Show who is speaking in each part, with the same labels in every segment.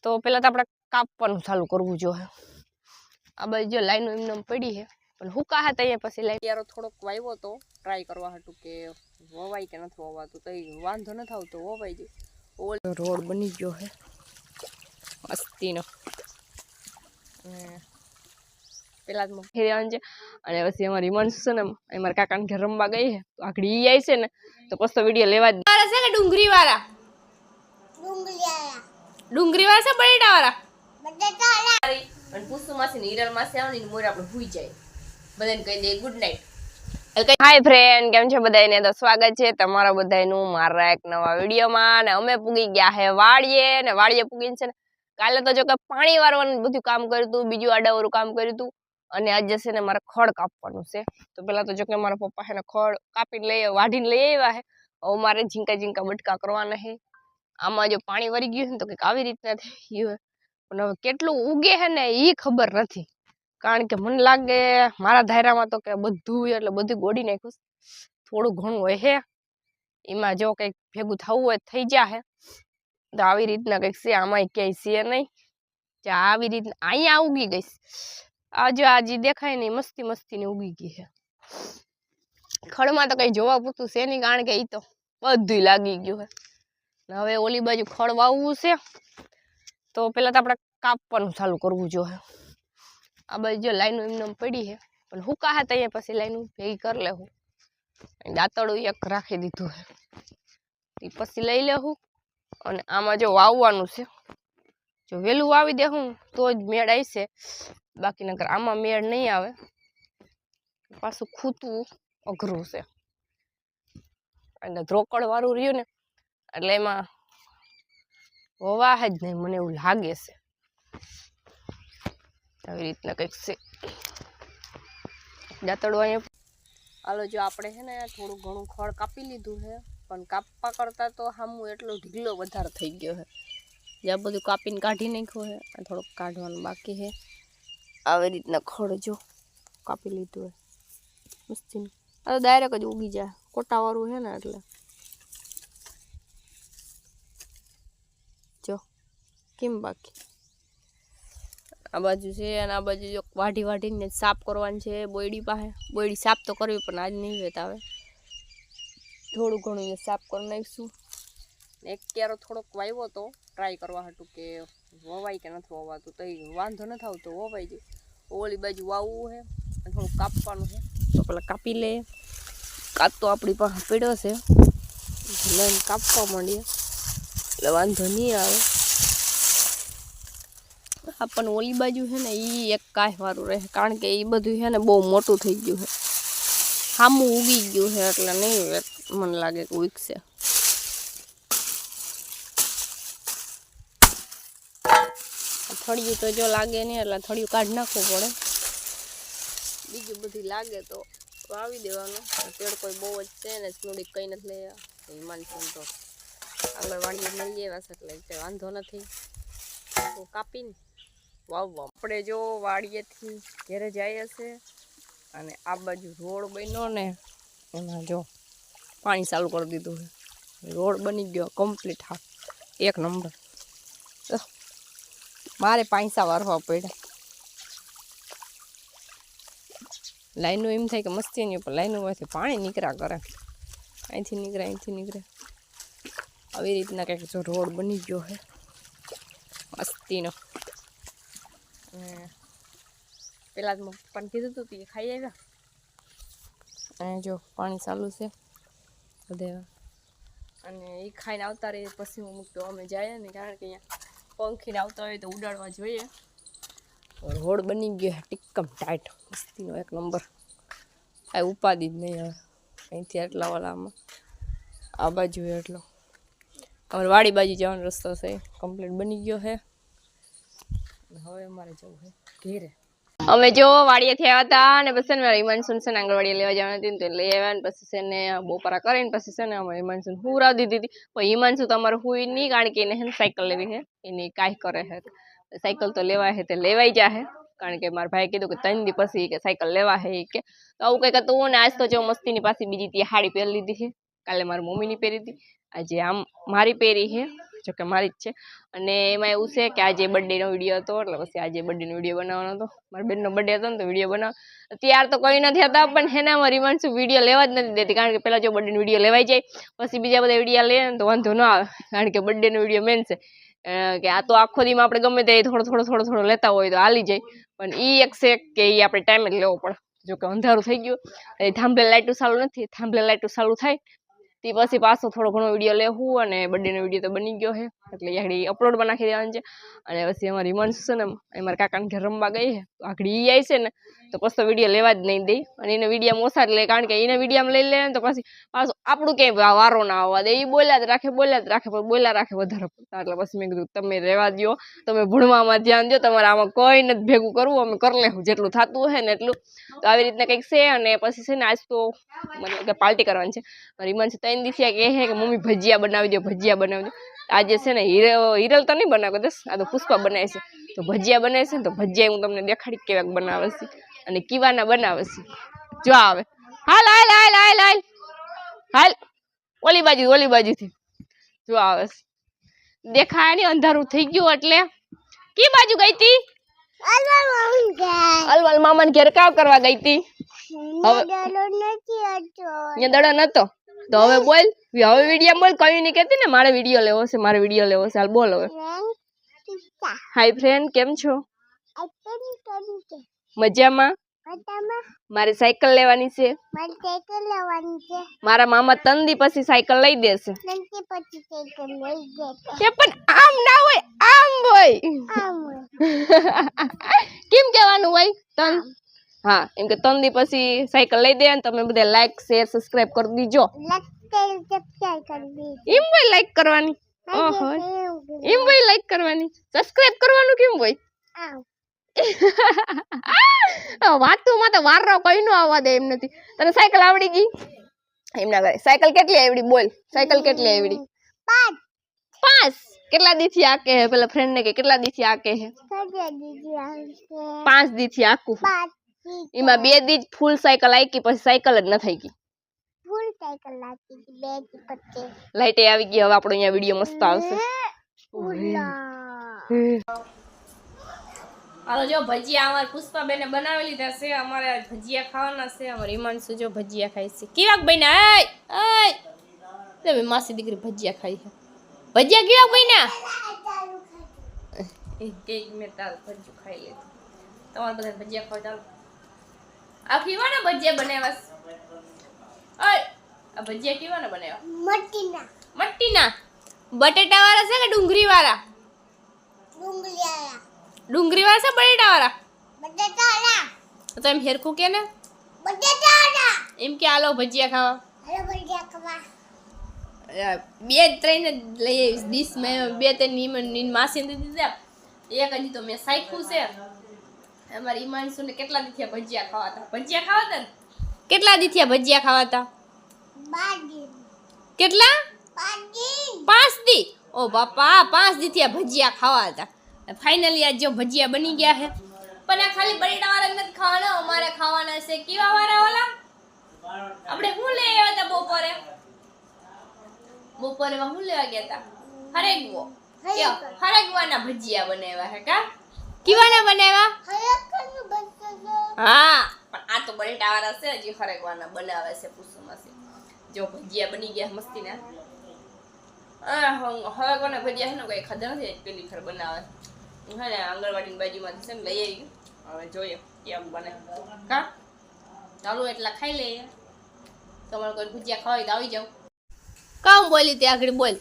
Speaker 1: તો પહેલાં તો આપણે કાપવાનું ચાલુ કરવું જોઈએ. આ બાજુ જો લાઈનો એમને પડી છે પણ હુકા હતા અહીંયા પછી લાઈન યારો થોડોક વાવ્યો તો ટ્રાય કરવા હતું કે વવાય કે નથી વવાતું, તો વાંધો નથી આવતો, વવાઈ જાય. રોડ બની ગયો છે મસ્તીનો. પેલા ફેરવાનું છે અને પછી અમારી હિમાંશુ છે ને અમારા કાકાને ઘેર રમવા ગઈ છે, તો આખડી ઈ આવી છે ને તો પછી વિડીયો લેવા જ છે ને. ડુંગળી વાળા છે, બટેટા વાળા અને પુસ્તુ માસી ને હિરલ માસી આવે ને મોર આપણે ભૂઈ જાય. બધાને કહી દે ગુડ નાઈટ. હાય ફ્રેન્ડ, કેમ છે બધાને? તો સ્વાગત છે તમારા બધાનું મારા એક નવા વિડીયોમાં. અને અમે પૂગી ગયા હે વાડીએ, ને વાડીએ પૂગીને છે ને કાલે તો જો કે પાણી વારવાનું બધું કામ કર્યું હતું, બીજું આડાવરું કામ કર્યું હતું, અને આજે છે ને મારે ખડ કાપવાનું છે. તો પેલા તો જો કે મારા પપ્પા છે ને ખડ કાપીને વાઢીને લઈ આવ્યા છે. હવે મારે ઝીંકા બટકા કરવાના છે. આમાં જો પાણી વરી ગયું છે ને તો કંઈક આવી રીતના થઈ ગયું. પણ હવે કેટલું ઉગે છે ને એ ખબર નથી, કારણ કે મને લાગે મારા ધાયરામાં તો કે બધું એટલે બધું ગોડી નાખ્યું. થોડું ઘણું હોય છે એમાં, જો કંઈક ભેગું થવું હોય થઈ જાય. તો આવી રીતના કંઈક છે, આમાં ક્યાંય છે નહીં. આવી રીતના અહીંયા ઉગી ગઈ આજે દેખાય ને મસ્તી ઉગી ગઈ છે. ખડમાં તો કઈ જોવા પૂરતું છે નહીં, કારણ કે એ તો બધું લાગી ગયું છે. હવે ઓલી બાજુ ખડ વાવવું છે, તો પેલા તો આપણે કાપવાનું ચાલુ કરવું જોઈએ. આ બાજુ જો લાઈનો એમને પડી છે પણ હુકા હતા અહીંયા પછી લાઈનો ભેગી કરી લેવું. દાંતડું એક રાખી દીધું છે, એ પછી લઈ લેવું. અને આમાં જો વાવવાનું છે, જો વહેલું વાવી દેવું તો જ મેળ આવશે, બાકી નકર આમાં મેળ નહીં આવે. પાછું ખૂટવું અઘરું છે, અને ધ્રોકડ વાળું રહ્યું ને એટલે એમાં વવાહ જ નહીં, મને એવું લાગે છે. આવી રીતના કંઈક છે દાંતડું અહીંયા. હાલો, જો આપણે છે ને થોડું ઘણું ખડ કાપી લીધું છે, પણ કાપવા કરતા તો સામું એટલો ઢીગલો વધારે થઈ ગયો છે. જ્યાં બધું કાપીને કાઢી નાખ્યું છે, અને થોડુંક કાઢવાનું બાકી છે. આવી રીતના ખડ જો કાપી લીધું છે મસ્તીનું. આ તો ડાયરેક્ટ જ ઉગી જાય, કોટાવાળું છે ને એટલે. જો કેમ બાકી આ બાજુ છે, અને આ બાજુ જો વાઢીને સાફ કરવાની છે બોયડી પાસે. બોયડી સાફ તો કરવી પણ આજ નહીં વેતા આવે, થોડું ઘણું સાફ કરી નાખીશું. એક ક્યારો થોડોક વાવ્યો તો ટ્રાય કરવા હતું કે વવાય કે નથી વવાતું, તો વાંધો નથી આવતો, વવાઈ જાય. ઓલી બાજુ વાવવું છે અને થોડુંક કાપવાનું છે, તો પેલા કાપી લે. કાચ તો આપણી પાસે પડ્યો છે, લઈને કાપવા માંડીએ એટલે વાંધો નહીં આવે. આપણને ઓલી બાજુ છે ને એ એક કાંઈ વાળું રહે, કારણ કે એ બધું છે ને બહુ મોટું થઈ ગયું છે, સામું ઉગી ગયું છે, એટલે નહીં મને લાગે કે ઉગશે. થળિયું તો જો લાગે નહીં એટલે થળિયું કાઢી નાખવું પડે. બીજું બધું લાગે તો વાવી દેવાનું. તેડ કોઈ બહુ જ છે ને થોડીક કંઈ નથી લઈ હિમાંશુ તો આગળ વાડીએ મળી આવ્યા છે, એટલે વાંધો નથી. તો કાપીને વાવવા આપણે જો વાડીએથી ઘેરે જાય છે, અને આ બાજુ રોડ બન્યો ને એમાં જો પાણી ચાલુ કરી દીધું છે. રોડ બની ગયો કમ્પ્લીટ, હા એક નંબર. મારે પાંચસા વારવા પડ્યા. લાઈનો એમ થાય કે મસ્તી નહીં, પણ લાઈનોમાંથી પાણી નીકળ્યા કરે, અહીંથી નીકળે. આવી રીતના કંઈક જો રોડ બની ગયો છે મસ્તીનો. પેલા જ પપ્પાને કીધું હતું કે ખાઈ આવ્યા, અને જો પાણી ચાલુ છે બધે. અને એ ખાઈને આવતા રહે પછી હું મૂકતો અમે જાય ને, કારણ કે અહીંયા પંખીને આવતા હોય તો ઉડાડવા જોઈએ. રોડ બની ગયો ટીકમ ટાઈટ મસ્તીનો એક નંબર. આ ઉપાધિ જ નહીં આવે અહીંથી આટલા વાળામાં. આ બાજુ એટલો અમારે વાડી બાજુ જવાનો રસ્તો છે કમ્પ્લીટ બની ગયો છે. હવે અમારે જવું છે ઘેરે. અમે જો વાડીએથી આવ્યા હતા, અને પછી ને હિમાંશુ છે ને આંગણવાડી લેવા જવાની હતી, તો લઈ આવ્યા. ને પછી છે ને બપોરા કરીને પછી છે ને અમે હિમાંશુ હુરાવી દીધી હતી. પણ હિમાંશુ તો અમારે હુઈ નહીં, કારણ કે એને સાયકલ લેવી છે, એની કાંઈ કરે છે. સાયકલ તો લેવાય છે, તે લેવાઈ જાય, કારણ કે મારા ભાઈ કીધું કે 3 દી પછી કે સાયકલ લેવા છે કે. તો આવું કંઈક હતું ને. આજ તો જો મસ્તીની પાછી બીજી સાડી પહેરી લીધી છે. કાલે મારી મમ્મીની પહેરી હતી, આજે આમ મારી પહેરી છે. જોકે મારી જ છે. અને એમાં એવું છે કે આજે બર્થડેનો વિડીયો હતો એટલે પછી આજે બર્થડેનો વિડીયો બનાવવાનો હતો. મારા બેનનો બર્થડે હતો ને તો વિડીયો બનાવ ત્યાર તો કંઈ નથી હતા પણ હેનામાં રીમાન્સુ વિડીયો લેવા જ નથી દેતી કારણ કે પહેલાં જો બર્થડેનો વિડીયો લેવાઈ જાય પછી બીજા બધા વિડીયો લે ને તો વાંધો ન આવે કારણ કે બર્થડેનો વિડીયો મેન છે કે આ તો આખો દીમાં આપણે ગમે તે થોડો લેતા હોય તો હાલી જાય પણ એ એક છે કે એ આપણે ટાઈમે જ લેવો પડે. જો કે અંધારું થઈ ગયું થાંભલે લાઇટું ચાલુ નથી થાંભલે લાઇટું ચાલુ થાય તે પછી પાછો થોડો ઘણો વિડીયો લેવું અને બર્થડેનો વિડીયો તો બની ગયો છે એટલે આગળ અપલોડમાં નાખી દેવાનું છે. અને પછી અમારી હિમાંશુ છે ને અમારા કાકાને ઘર રમવા ગઈ છે તો આગળ એ આવી છે ને તો પછી તો વિડીયો લેવા જ નહીં દઈ અને એને વિડીયો ઓછા જ લે કારણ કે એને વિડીયોમાં લઈ લે ને તો પછી પાછું આપણું ક્યાંય વારો ના આવવા દે એ બોલ્યા જ રાખે પણ બોલ્યા રાખે વધારે પડતા એટલે પછી મેં કીધું તમે રહેવા દો તમે ભણવામાં ધ્યાન દો તમારે આમાં કોઈ નથી ભેગું કરવું અમે કરી લેવું જેટલું થતું હોય ને એટલું તો આવી રીતના કંઈક છે. અને પછી છે ને આજ તો મને પાર્ટી કરવાની છે હિમાંશુ 3 દિવસ કહે છે કે મમ્મી ભજીયા બનાવી દો આજે છે ને હિરલ તો નહીં બનાવે દસ આ તો પુષ્પા બનાવે છે તો ભજીયા બનાવે છે ને તો ભજીયા હું તમને દેખાડી કેવાક બનાવે છે અને કીવાના બનાવે છે જો આવે હાલ હાલ હાલ હાલ હાલ હાલ ઓલી બાજુથી જો આવે છે દેખાય નહીં અંધારું થઈ ગયું એટલે કી બાજુ ગઈ તી અલવાલ મામાને ઘેર કામ કરવા ગઈ તી હવે દડો નતો તો હવે બોલ હવે વિડીયો બોલ કઈ નહીં કહેતી ને મારે વિડીયો લેવો છે હાલ બોલ હવે હાય ફ્રેન્ડ કેમ છો મજામાં મારે સાયકલ લેવાની છે મારા મામા 3 દી પછી સાયકલ લઈ દેશે પણ આમ ના હોય આમ હોય કેમ કહેવાનું હોય તન હા એમ કે 3 દી પછી સાયકલ લઈ દે ને તમે બધા લાઈક શેર સબસ્ક્રાઇબ કરી દીજો એમ ભાઈ લાઈક કરવાની ઓહો એમ ભાઈ લાઈક કરવાની સબસ્ક્રાઇબ કરવાનું કેમ ભાઈ વાતોમાં તો વારો કઈ નો આવવા દે એમ નથી. તને સાયકલ આવડી ગઈ એમ ના કરે સાયકલ કેટલી આવડી બોલ સાયકલ કેટલી આવડી 5 કેટલા દી થી આકે હે પેલા ફ્રેન્ડ ને કે કેટલા દી થી આકે હે 5 દી થી આકું એમાં 2 દી ફૂલ સાયકલ આકી પછી સાયકલ જ ન થઈ ગઈ ફૂલ સાયકલ આકી 2 દી પછી લાઈટ આવી ગઈ હવે આપણો અહીંયા વિડિયો મસ્ત આવશે. હાલો જો ભજીયા અમાર પુષ્પા બેને બનાવી લીધા છે અમારે ભજીયા ખાવાના છે અમાર હિમાંશુ જો ભજીયા ખાય છે કેવાક બન્યા એય તમે માસી દીકરી ભજીયા ખાઈ છે ભજીયા કેવાક બન્યા એક મે તાર ભજીયું ખાઈ લીધું તમારે બધા ભજીયા ખાવ ચાલો આ કેવાના ભજીયા બનાવ્યા ઓય આ ભજીયા કેવાના બનાવ્યા મટ્ટીના બટેટા વાળા છે કે ડુંગળી વાળા ડુંગળી વાળા છે બટેટા વાળા તો એમ હેરખું કે ને એમ કે આલો ભજીયા ખાવા 2-3 લઈ આવીશ ડીશ મેં 2-3 માસી દીધા એક હજી તો મેં સાયખું છે અમારી હિમાંશુ ને કેટલા દીથિયા ભજીયા ખાવા હતા કેટલા દીથિયા ભજીયા ખાવા હતા કેટલા 5 દી ઓ બાપા 5 દીથિયા ભજીયા ખાવા હતા ફાઇનલી આજ જો ભજીયા બની ગયા છે પણ આ ખાલી બટેટા વાળા નથી ખાવાના અમારે ખાવાના છે કેવા વાળા ઓલા આપણે શું લઈ આવ્યા હતા બપોરે માં શું લેવા ગયા હતા હરેગવાના ભજીયા બનાવ્યા હે કા કેવાના બનાવ્યા હા પણ આ તો બટેટા વાળા છે હજી હરેગવાના બનાવે છે પુસુમાસી જો ભજીયા બની ગયા મસ્તીના હરેગવાના ભજીયા છે ને કઈ ખાધા નથી પેલી ફર બનાવે હા ને આંગણવાડીની બાજુમાંથી છે ને લઈ આવી હવે જોઈએ કેમ બને કા ચાલો એટલા ખાઈ લઈએ તમારે કોઈ ભજીયા ખાવા તો આવી જાવ કામ બોલી તે આગળ બોલ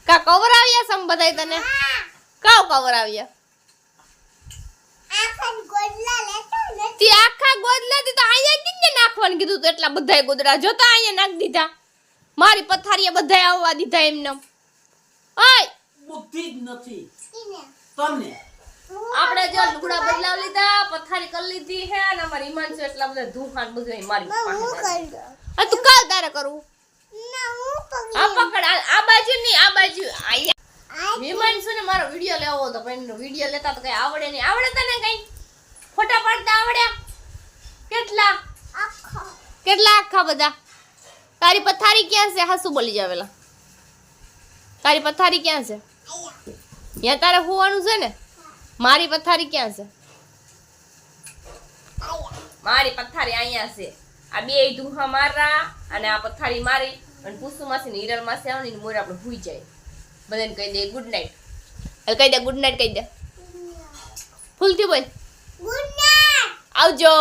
Speaker 1: કા કવર આવ્યા સમ બધાય તને કાવ કવર આવ્યા તે આખા ગોદલા થી તો અહીંયા જ નાખવાનું કીધું તો એટલા બધાય ગોદડા જોતા અહીંયા નાખ દીધા મારી પથારીએ બધાય આવવા દીધા એમને ઓય બુદ્ધિ જ નથી તમને આપણે જો લુગડા બદલાવ લીધા પથારી કરી લીધી હે અને અમારી હિમાંશુ એટલા બધા ધૂખાન બધું મારી પાસે આ તું કાલ તારે કરવું ના હું આ પકડ આ બાજુ ની આ બાજુ હિમાંશુ ને મારો વિડિયો લેવો હતો પણ વિડિયો લેતા તો કઈ આવડે નહીં આવડે તને કઈ ફોટા પાડતા આવડ્યા કેટલા આખા બધા તારી પથારી ક્યાં છે હાસુ બોલી જાવેલા તારી પથારી ક્યાં છે? ત્યાં તારે હોવાનું છે ને. મારી પથારી ક્યાં છે? મારી પથારી અહીંયા છે. આ બે ધુહા મારા અને આ પથારી મારી અને પુસ્તુ માસી ને હિરલ માસી આવે ને મોર આપણે ભૂઈ જાય. બધાને કહી દે ગુડ નાઇટ. એટલે કહી દે ગુડ નાઇટ કહી દે. ફૂલથી બોલ ગુડ નાઇટ. આવજો.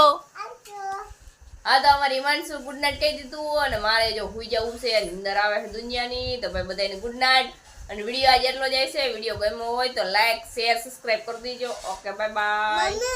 Speaker 1: હા તો અમારી હિમાંશુ ગુડ નાઇટ કહી દીધું અને મારે જો હુઈ જવું છે, નીંદર આવે છે દુનિયાની. તો ભાઈ બધાને ગુડ નાઇટ. અને વિડીયો આજે એટલો જ છે. વિડીયો ગમ્યો હોય તો લાઈક શેર સબસ્ક્રાઇબ કરી દેજો. Okay bye bye.